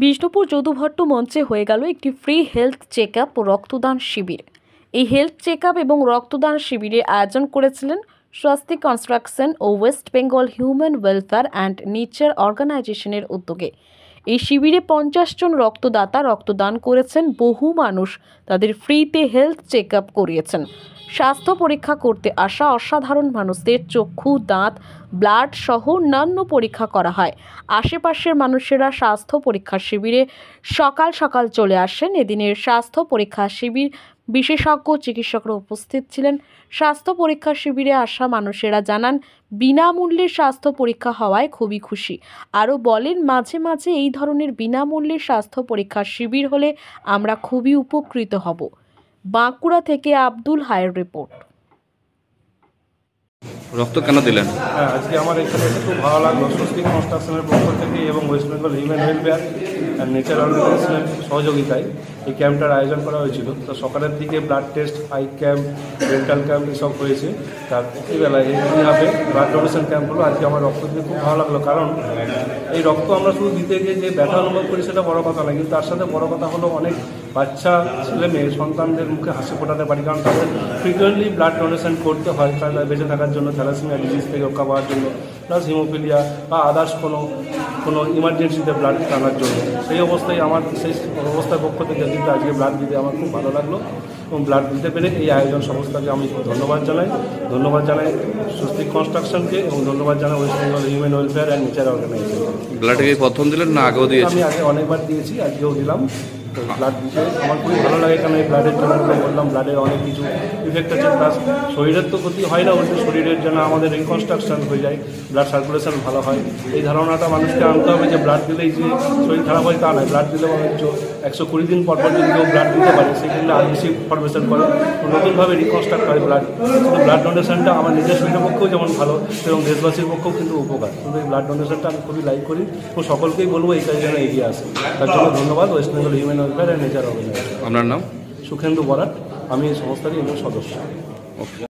বিষ্ণুপুর যদুভট্ট মঞ্চে হয়ে গেল একটি ফ্রি হেলথ চেক আপ ও রক্তদান শিবির। এই হেলথ চেক আপ এবং রক্তদান শিবিরের আয়োজন করেছিলেন স্বস্তি কনস্ট্রাকশন ও West Bengal human welfare and nature অর্গানাইজেশনের উদ্যোগে। এই শিবিরে 50 জন রক্তদাতা রক্তদান করেছেন। বহু মানুষ তাদের ফ্রিতে হেলথ চেক আপ করিয়েছেন। স্বাস্থ্য পরীক্ষা করতে আসা অসাধারণ মানুষদের চক্ষু, দাঁত, ব্লাড সহ অন্যান্য পরীক্ষা করা হয়। আশেপাশের মানুষেরা স্বাস্থ্য পরীক্ষা শিবিরে সকাল সকাল চলে আসেন। এদিনের স্বাস্থ্য পরীক্ষা শিবির বিশেষজ্ঞ চিকিৎসকরা উপস্থিত ছিলেন। স্বাস্থ্য পরীক্ষা শিবিরে আসা মানুষেরা জানান, বিনামূল্যে স্বাস্থ্য পরীক্ষা হওয়ায় খুবই খুশি। আরও বলেন, মাঝে মাঝে এই ধরনের বিনামূল্যে স্বাস্থ্য পরীক্ষা শিবির হলে আমরা খুবই উপকৃত হব। বাঁকুড়া থেকে আব্দুল হায়ের রিপোর্ট। রক্ত কেন দিলেন? আজকে আমার এখানে এসে খুব ভালো লাগলো। স্বস্তি কনস্ট্রাকশনের পক্ষ থেকে এবং West Bengal human welfare and nature অর্গানাইজেশনের সহযোগিতায় এই ক্যাম্পটার আয়োজন করা হয়েছিল। তো সকালের দিকে blood test, eye camp, dental camp এসব হয়েছে। তার একইবেলায় এইভাবে ব্লাড ডোনেশন ক্যাম্প হলো। আজকে আমার রক্ত দিয়ে খুব ভালো লাগলো, কারণ এই রক্ত আমরা শুধু দিতে গিয়ে যে ব্যথা অনুভব করি সেটা বড় কথা নয়, কিন্তু তার সাথে বড় কথা হলো অনেক বাচ্চা ছেলে মেয়ে সন্তানদের মুখে হাসি ফোটাতে পারি, কারণ তাদের ফ্রিকুয়েন্টলি ব্লাড ডোনেশন করতে হয় তাদের বেঁচে থাকার জন্য, থ্যালাসেমিয়া ডিজিজ থেকে রক্ষা পাওয়ার জন্য, প্লাস হিমোফিলিয়া বা আদার্স কোনো ইমার্জেন্সিতে ব্লাড টানার জন্য। সেই অবস্থার পক্ষ থেকে কিন্তু আজকে ব্লাড দিতে আমার খুব ভালো লাগলো এবং ব্লাড দিতে পেরে এই আয়োজন সংস্থাকে আমি ধন্যবাদ জানাই স্বস্তি কনস্ট্রাকশনকে এবং ধন্যবাদ জানাই West Bengal human welfare and nature Organization. ব্লাডে প্রথম দিলেন না আগেও দিয়েছি? আমি আগে অনেকবার দিয়েছি, আজকেও দিলাম। তো ব্লাড দিতে আমার খুবই ভালো লাগে, কারণ এই ব্লাডের জন্য বললাম ব্লাডের অনেক কিছু ইফেক্ট আছে, প্লাস শরীরের তো ক্ষতি হয় না, বলতে শরীরের জন্য আমাদের রিকনস্ট্রাকশন হয়ে যায়, ব্লাড সার্কুলেশন ভালো হয়। এই ধারণাটা মানুষকে আনতে হবে যে ব্লাড দিলেই যে শরীর খারাপ হয় তা নয়। ব্লাড দিলে 120 দিন পর যদি কেউ ব্লাড দিতে পারে সেক্ষেত্রে আর বেশি ফরমেশন করে, নতুনভাবে রিকনস্ট্রাক্ট হয় ব্লাড। কিন্তু ব্লাড ডোনেশনটা আমার নিজের শরীরের পক্ষেও যেমন ভালো এবং দেশবাসীর পক্ষেও কিন্তু উপকার। কিন্তু এই ব্লাড ডোনেশনটা আমি খুবই লাইক করি এবং সকলকেই বলবো এই কাজে যেন এগিয়ে আসে। তার জন্য ধন্যবাদ West Bengal human welfare and nature organization. আপনার নাম? সুখেন্দু বরাট। আমি এই সংস্থারই একজন সদস্য।